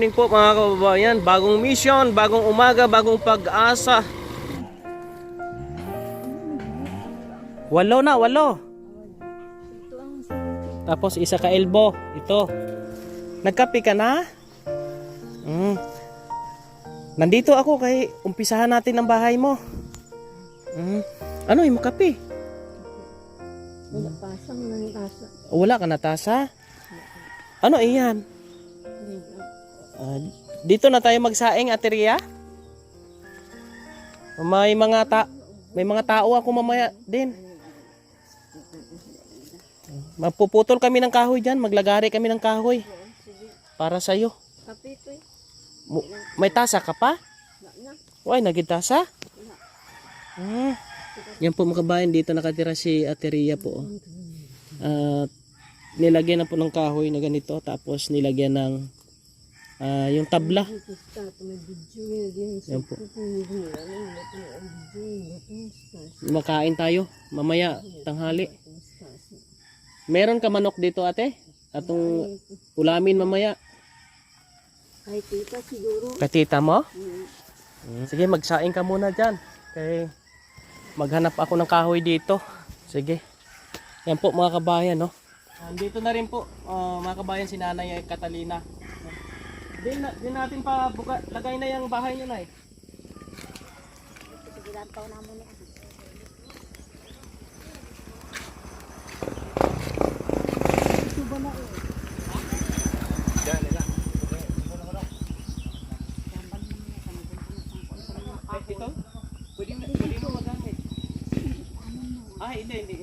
morning po mga kababayan. Bagong mission, bagong umaga, bagong pag-asa. 8 na, 8. Tapos isa ka elbow. Ito. Nagkape ka na? Nandito ako kay umpisahan natin ang bahay mo. Ano yung kape? Wala pasang ng tasa. Wala ka na tasa? Ano iyan? Dito na tayo magsaing, Ate Ria. May mga tao ako mamaya din. Mapuputol kami ng kahoy diyan, maglagari kami ng kahoy. Para sa iyo. Kape ito eh. May tasa ka pa? Why, nagitasa? Yan po mga kabayan, dito nakatira si Ate Ria po. Nilagyan na po ng kahoy na ganito, tapos nilagyan ng yung tabla. Yan po. Makain tayo mamaya tanghali. Meron ka manok dito, ate? Atong ulamin mamaya. Kay tita siguro. Kay tita mo? Sige, magsaing ka muna dyan. Kay maghanap ako ng kahoy dito. Sige. Yan po mga kabayan, no? Dito na rin po mga kabayan si Nanay Catalina. Din natin pa lagay na yung bahay niyo na eh. Sige lang taon na muna. Ito ba na eh? Diyan nila. Ito? Pwede mo magamit. Hindi.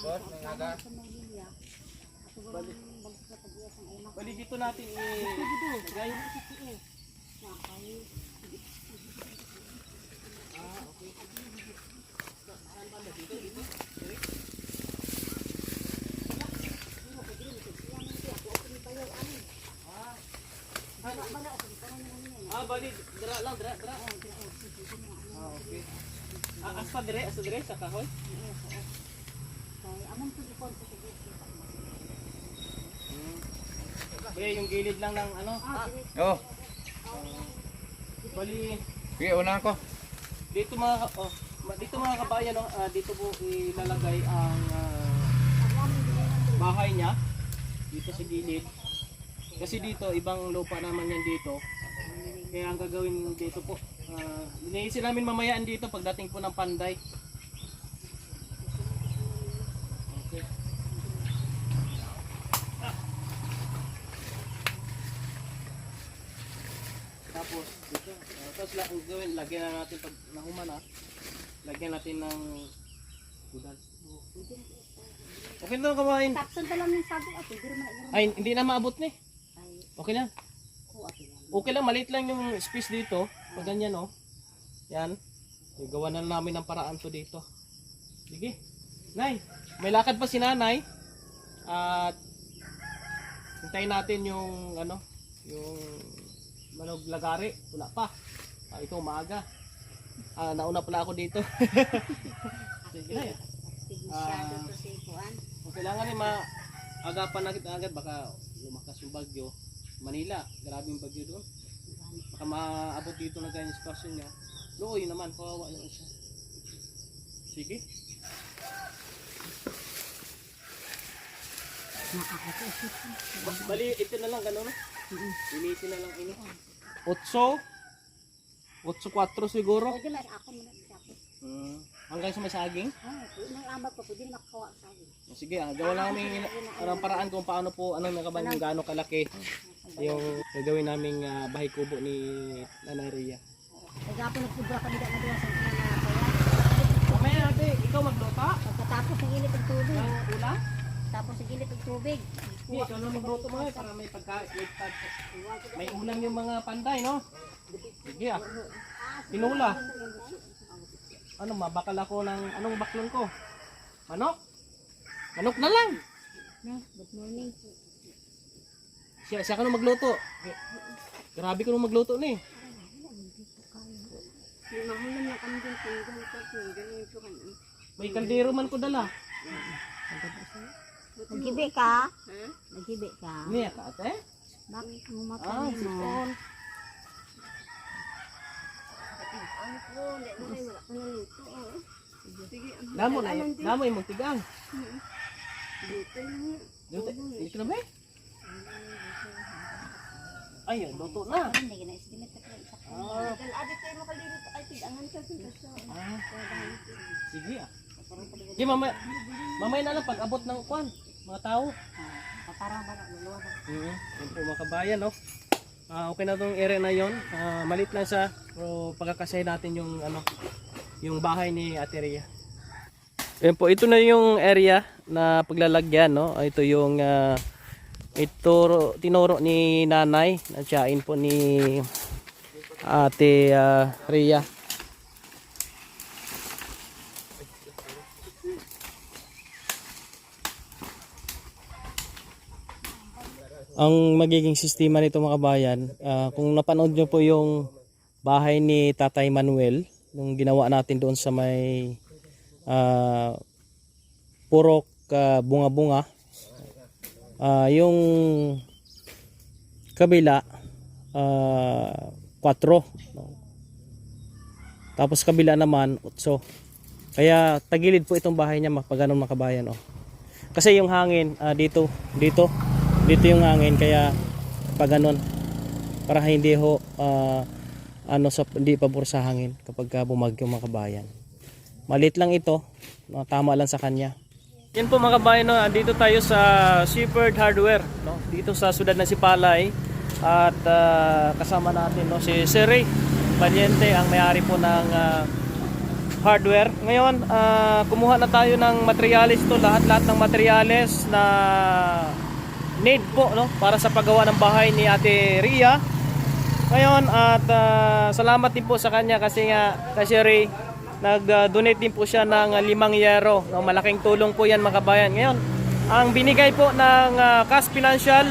Boss, nangaga. Bali dito natin ilagay. Bali, dra lang. Okay. Asa dire sa kahoy. Yung gilid lang ng ano? Oh. Bali, Sige, una ako. dito mga kabayan, no, dito po ilalagay ang bahay niya dito sa gilid. Kasi dito ibang lupa naman yan dito. Kaya ang gagawin dito po, iniisip namin mamayaan dito pagdating po ng Panday. Okay. Tapos dito, tapos lagyan na natin pag nahuman na, lagyan natin ng budal. Okay na kabayan. Tapson pa lang ng sabi ate, hindi naman. Ay, hindi na maabot ni. Okay lang. Okay lang, maliit lang yung space dito. Pag ganyan, oh. Yan. Gawa na namin ng paraan to dito. Sige. Nay, may lakad pa si Nanay. At hintayin natin yung yung manog lagari. Wala pa. Ito umaga. Nauna pala ako dito. Sige na. Kailangan rin maagapan natin agad, baka lumakas yung bagyo. Manila, grabe yung bagyo doon. Baka maabot dito na ganyan yung sitwasyon niya. Looy naman, kawawa naman siya. Sige. Bali, ito na lang, gano'n, no? Linisin na lang ini. 8-4 siguro. Pwede mas ako muna sa ako. Hanggang sa may saging. Nang amat ko, pwede makakuha sa akin. Sige, gawa lang namin paraan kung paano po, nakaban yung gaano kalaki yung gagawin naming bahay kubo ni Nanay Ria. Kaya po nagsubra kami na doon sa mga kaya. Mamaya natin, ikaw magluto? Pagkatapos ng init ng tubig. Ulam? Tapos ng init ng tubig. Ikaw na magluto mo para may pagkain. May ulam yung mga panday, no? Sige ah. Tinula. Mabakal ako ng, anong baklon ko? Manok? Manok na lang. Good morning. Siya ka nung magluto. Grabe ka nung magluto ni. Mahulam na kami din kung ganito ko. May kaldero man ko dala. Naghibi ka? Ha? Naghibi ka? Niya ka ate? Bakit mo Ah, makanin mo? sipon. Ang ko, hindi na kayo wala ka na luto. Sige, Damo na eh. Damo yung tigang. dito yung Dito, dito na ba eh? Ay, luto na. Hindi ka na-estimate ka isa ka. Ah, Adit kayo makalilito. Ay, tigangan ka. ah. Sige ah. Sige, mamaya na lang pag abot ng kwan. Mga tao. Parang ba nagluluwa na? Yan po mga kabayan, no? Okay na tong area na yon. Malit lang siya. Pero pagkakasay natin yung ano, yung bahay ni Ate Rhea. Yan po, ito na yung area na paglalagyan, no? Ito yung ito tinuro ni nanay. Natsain po ni Ate Rhea. Ang magiging sistema nito mga kabayan, kung napanood nyo po yung bahay ni Tatay Manuel, nung ginawa natin doon sa may purok bunga-bunga, yung kabila 4, no? Tapos kabila naman 8. Kaya tagilid po itong bahay niya pag ganun mga kabayan, oh. Kasi yung hangin dito yung hangin, kaya pag ganun para hindi ho hindi pabor sa hangin kapag bumagyo mga kabayan. Maliit lang ito, tama lang sa kanya. Yan po mga kabayan, no, dito tayo sa Shepherd Hardware, no, dito sa siyudad ng Sipalay, at kasama natin, no, si Sir Ray Valiente, ang may-ari po ng hardware. Ngayon kumuha na tayo ng materials to, lahat ng materials na need po, no, para sa paggawa ng bahay ni Ate Rhea. Ngayon at salamat din po sa kanya kasi nga kasi Ray nag-donate din po siya ng 5 yero, no, malaking tulong po yan mga kabayan. Ngayon ang binigay po ng cash financial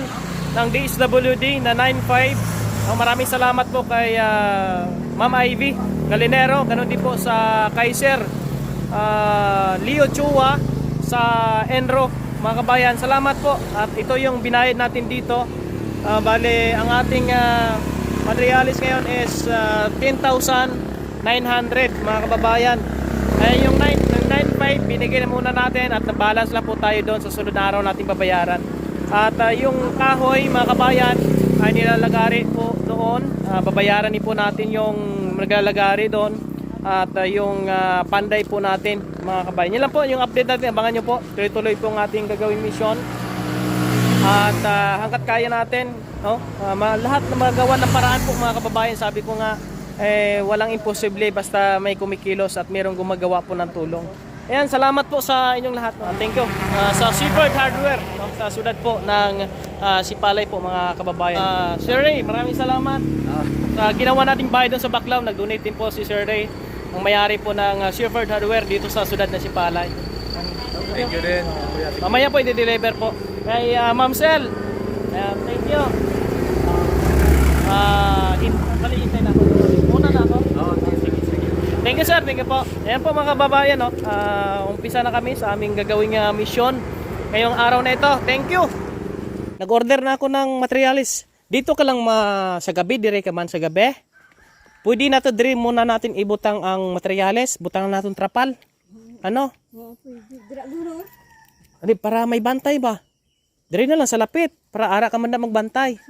ng DSWD na 9.5. Maraming salamat po kay Ma'am Ivy Galinero, ganun din po sa Kaiser Leo Chua sa Enro. Mga kabayan, salamat po. At ito yung binayad natin dito. Bale, ang ating materialis ngayon is 10,900 mga kababayan. Kaya yung 9.5 binigay na muna natin at na-balance lang po tayo doon sa sunod na araw nating babayaran. At yung kahoy mga kabayan ay nilalagari po doon. Babayaran din po natin yung naglalagari doon. At yung panday po natin mga kabayan. Yan lang po yung update natin. Abangan nyo po. Tuloy-tuloy po ang ating gagawing mission. At hanggat kaya natin, no? Lahat na magawa ng paraan po mga kababayan. Sabi ko nga, walang imposible basta may kumikilos at mayroong gumagawa po ng tulong. Ayan, salamat po sa inyong lahat. Thank you. Sa Shepherd Hardware, no? Sa siyudad po ng Sipalay po mga kababayan. Sir Ray, maraming salamat. Sa ginawa nating bahay doon sa Baclaw, nag-donate din po si Sir Ray, ang mayari po ng Shepherd Hardware dito sa siyudad ng Sipalay. Thank you rin. Mamaya po i-deliver po kay Ma'am Sel. Thank you. Hintay na ako. Muna na ako. Thank you sir, thank you po. Ayan po mga kababayan, no? Umpisa na kami sa aming gagawing mission ngayong araw na ito. Thank you. Nag-order na ako ng materialis. Dito ka lang sa gabi, dire ka man sa gabi. Pwede na to dire muna natin ibutang ang materialis, butang natin trapal. Ano? Oo, pwede. Dira guro. Hindi, para may bantay ba? Dire na lang sa lapit, para ara ka man na magbantay.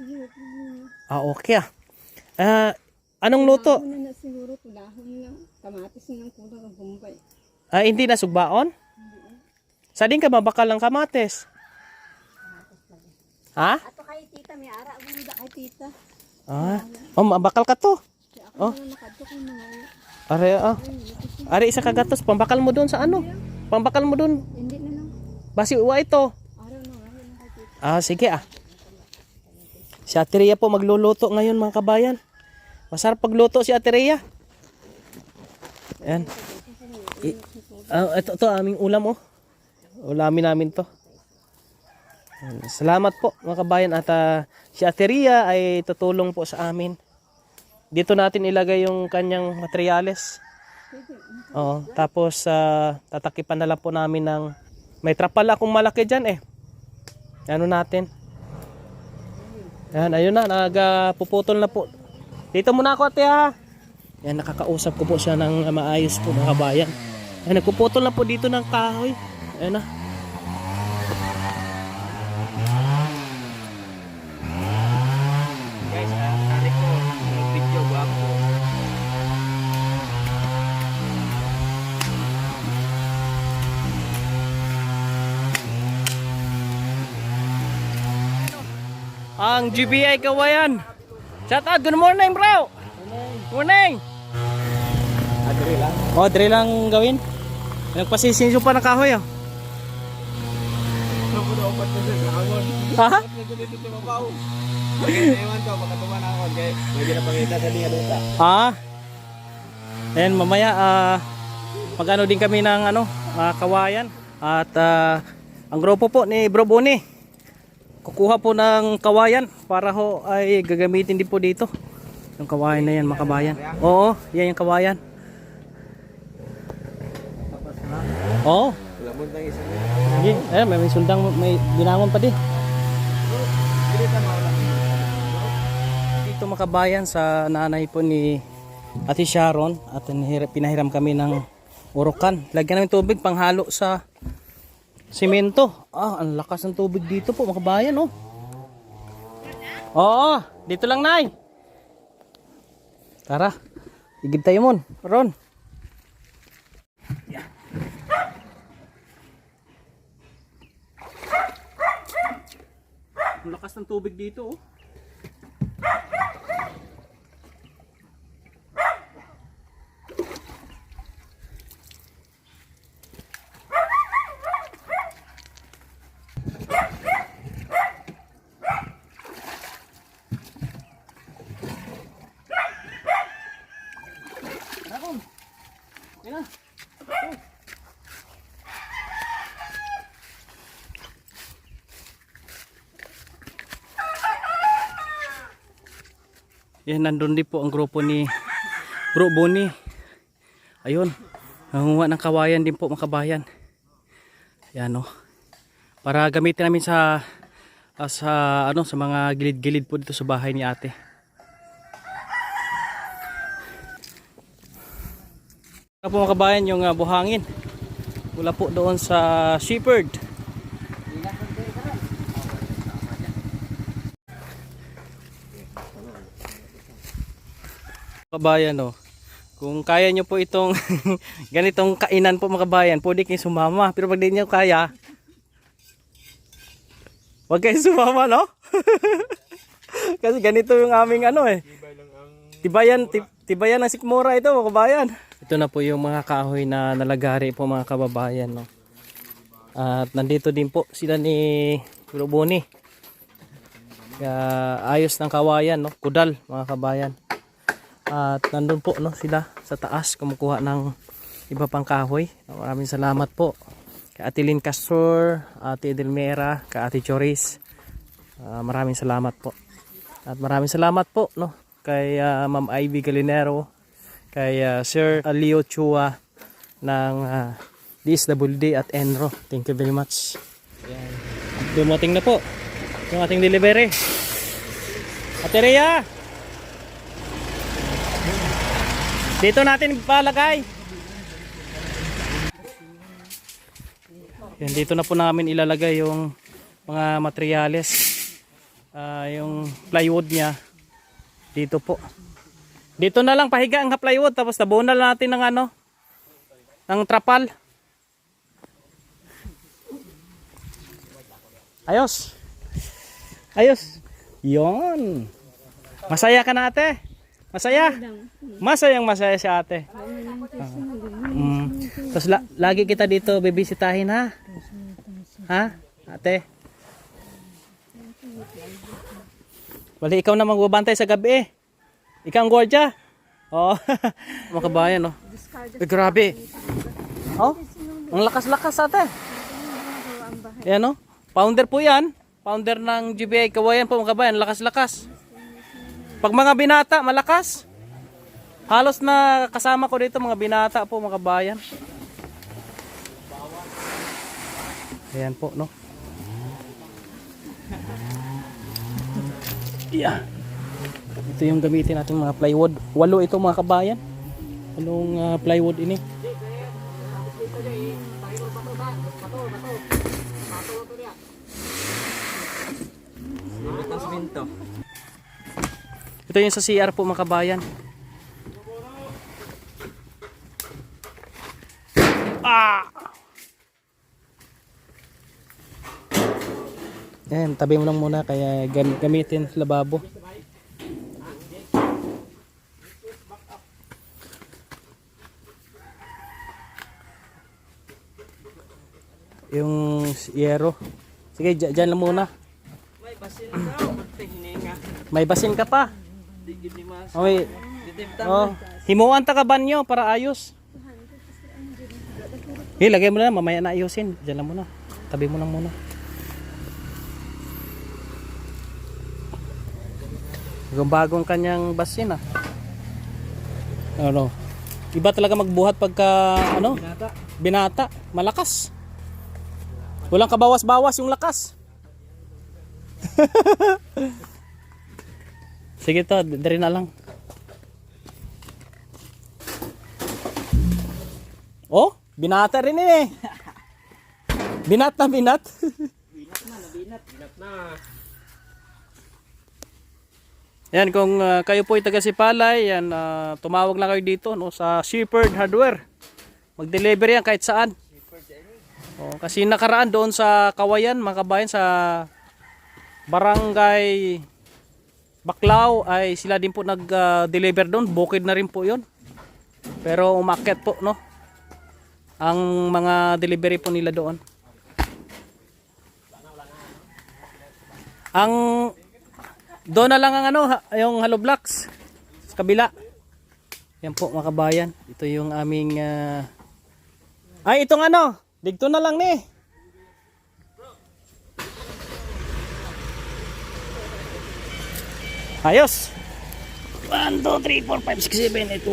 Okay ah. Anong luto? Ano na siguro tulahon ng kamatis ng kulang ang bumbay. Hindi na sugbaon? Sa din ka mabakal ng kamates? Ha? Ato kay tita, may ara. Gunda kay tita. Mabakal ka to. Ako na nakadto kay mga Are isa kagatos, pambakal mo doon sa ano? Pambakal mo doon. hindi na lang. Basi uwa ito. Araw na kay tita. Sige ah. Si Ate Rhea po magluluto ngayon mga kabayan. Masarap pagluto si Ate Rhea. Ayan. Ito aming ulam oh. Ulamin namin to. Ayan. Salamat po mga kabayan at si Ate Rhea ay tutulong po sa amin. Dito natin ilagay yung kanyang materyales. Tapos tatakipan na lang po namin ng may trapal akong malaki dyan eh. ano natin. Yan, ayun na, nagpuputol na po. Dito muna ako ate ha. Yan, nakakausap ko po siya ng maayos po mga kabayan. Yan, nagpuputol na po dito ng kahoy. Ayun na. Guys, tarik ko video guwapo. Ang GBI Kawayan. Shout out, good morning bro. Morning. Dre lang. Oh, dre lang gawin. Nagpasisinso pa ng kahoy oh. Ha? And mamaya magano din kami ng kawayan at ang grupo po ni Bro Boni kukuha po ng kawayan para ho ay gagamitin din po dito. Yung kawayan na yan mga kabayan. Oo, yan yung kawayan. Oo. Sige, may sundang, may binangon pa din. Dito mga kabayan sa nanay po ni Ate Sharon at pinahiram kami ng urukan. Lagyan namin tubig panghalo sa simento. Ang lakas ng tubig dito po mga kabayan oh. Oo, dito lang nay. Tara, igib tayo mon. Ron. Yeah. Ang lakas ng tubig dito oh. Yan, nandun din po ang grupo ni Bro Boni. Ayun, nangunguha ng kawayan din po mga kabayan. Yan oh. Para gamitin namin sa mga gilid-gilid po dito sa bahay ni ate. Ito po mga kabayan yung buhangin. Mula po doon sa Shepherd. Kabayan oh. Kung kaya nyo po itong ganitong kainan po mga kabayan, pwede kayo sumama. Pero pag di nyo kaya, huwag kayo sumama no? Kasi ganito yung aming tibayan ng sikmura ito mga kabayan. Ito na po yung mga kahoy na nalagari po mga kababayan no. At nandito din po sila ni Bro Boni. Ayos ng kawayan no, kudal mga kabayan. At nandun po no sila sa taas kumukuha ng iba pang kahoy. Maraming salamat po kay Ate Lynn Castor, Ate Edelmera, kay Ate Choris. Maraming salamat po. At maraming salamat po no kay Ma'am Ivy Galinero, kay Sir Leo Chua ng DSWD at Enro. Thank you very much. Yan. Dumating na po yung ating delivery. Ate Rhea, dito natin palagay. Yan, dito na po namin ilalagay yung mga materyales. Yung plywood niya. Dito po. Dito na lang pahiga ang plywood tapos tabunan natin ng ng trapal. Ayos. Ayos. Yon. Masaya ka na ate? Masaya? Masaya si ate. Tapos lagi kita dito bibisitahin ha? Ha? Ate? Wali ikaw na magbabantay sa gabi eh. Ikaw ang gwardiya. Oh. Mga kabayan oh. Grabe. Oh. Ang lakas-lakas ate. Yan oh. Founder po yan. Founder ng GBI Kawayan po mga kabayan. Lakas-lakas. Pag mga binata, malakas. Halos na kasama ko dito mga binata po mga kabayan. Ayan po no. Yeah. Ito yung gamitin natin mga plywood. 8 ito mga kabayan. Anong plywood ini? Ito yung sa CR po mga kabayan. Ayan, tabi mo lang muna kaya gamitin sa lababo. Yung yero. Sige, dyan lang muna. May basin daw. Hininga. May basin ka pa. Hindi mas. Okay. Oh, himuan ta ka banyo para ayos. Lagay mo na, mamaya na ayusin. Diyan lang muna. Tabi mo lang muna. Bagong kanyang basin ah. Ano? Iba talaga magbuhat pagka ano? Binata. Malakas. Walang kabawas-bawas yung lakas. Sige to, dari na lang. Oh, binata rin eh. Binat na binat. Binat na. Yan, kung kayo po ay taga Sipalay, yan, tumawag lang kayo dito no, sa Shepherd Hardware. Mag-deliver yan kahit saan. Oh, kasi nakaraan doon sa Kawayan, mga kabayan, sa Barangay Baclao ay sila din po nag-deliver doon. Bukid na rin po yun. Pero umakyat po, no? Ang mga delivery po nila doon. Ang doon na lang ang ano, yung hollow blocks sa kabila. Yan po mga kabayan. Ito yung aming ay itong ano, dito na lang ni. Ayos. 1, 2, 3, 4, 5, 6, 7, 8, 8.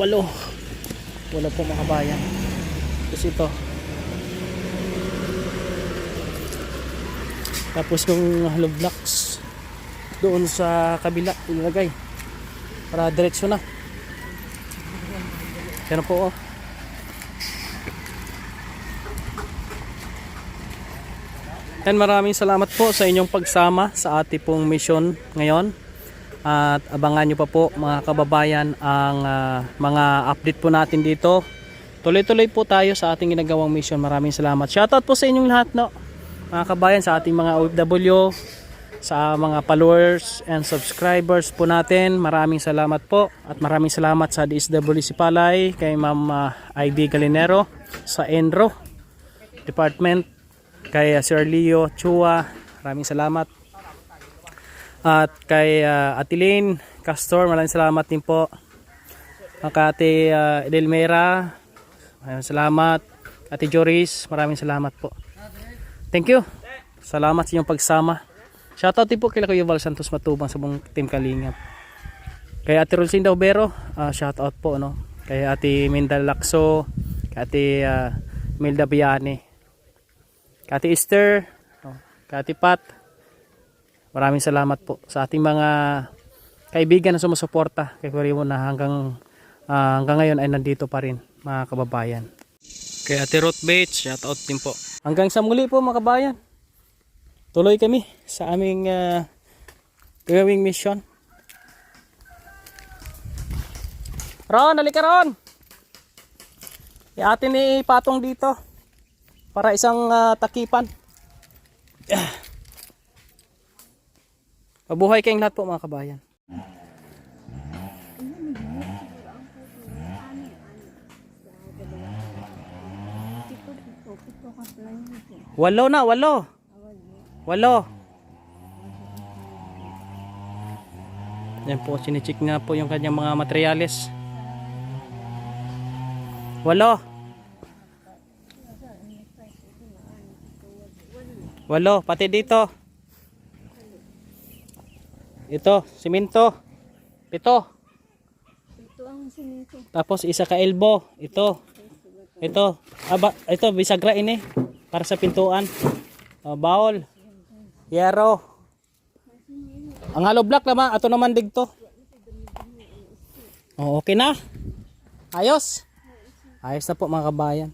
Wala po mga kabayan. Tapos ito. Tapos yung hollow blocks doon sa kabila ilagay para diretso na. Yan po oh. And maraming salamat po sa inyong pagsama sa ating pong mission ngayon. At abangan nyo pa po mga kababayan ang mga update po natin dito. Tuloy-tuloy po tayo sa ating ginagawang mission. Maraming salamat. Shoutout po sa inyong lahat no. Mga kabayan, sa ating mga OFW, sa mga followers and subscribers po natin. Maraming salamat po. At maraming salamat sa DSWD Sipalay, kay Ma'am Ivy Galinero, sa Enro Department, kay Sir Leo Chua. Maraming salamat. At kay Atilene Castor, maraming salamat din po. Kay Edelmera, maraming salamat. Ate Joris, maraming salamat po. Thank you. Salamat sa inyong pagsama. Shoutout din po kay Kuya Val Santos Matubang sa buong Team Kalingap. Kay Ate Rolcinda Ubero, shoutout po no. Kay Ate Minda Lacso, kay Ate Milda Biane, kay Ate Esther, kay Ate Pat. Maraming salamat po sa ating mga kaibigan na sumusuporta kay Kuya na hanggang ngayon ay nandito pa rin mga kababayan. Kay Ate Ruth Bates, shoutout din po. Hanggang sa muli po mga kabayan. Tuloy kami sa aming gagawing mission. Ron, halika Ron! Atin ipatong dito para isang takipan. Mabuhay kayong lahat po mga kabayan. Walo. Yan po, sinicheck nga po yung kanyang mga materyales. 8. 8, pati dito. Ito, simento. 7. Tapos isa ka elbow. Ito. Ito bisagra ini para sa pintuan. Bawol. Yero. Ang hollow block naman, ato naman digto. Oh, okay na? Ayos? Ayos na po mga kabayan.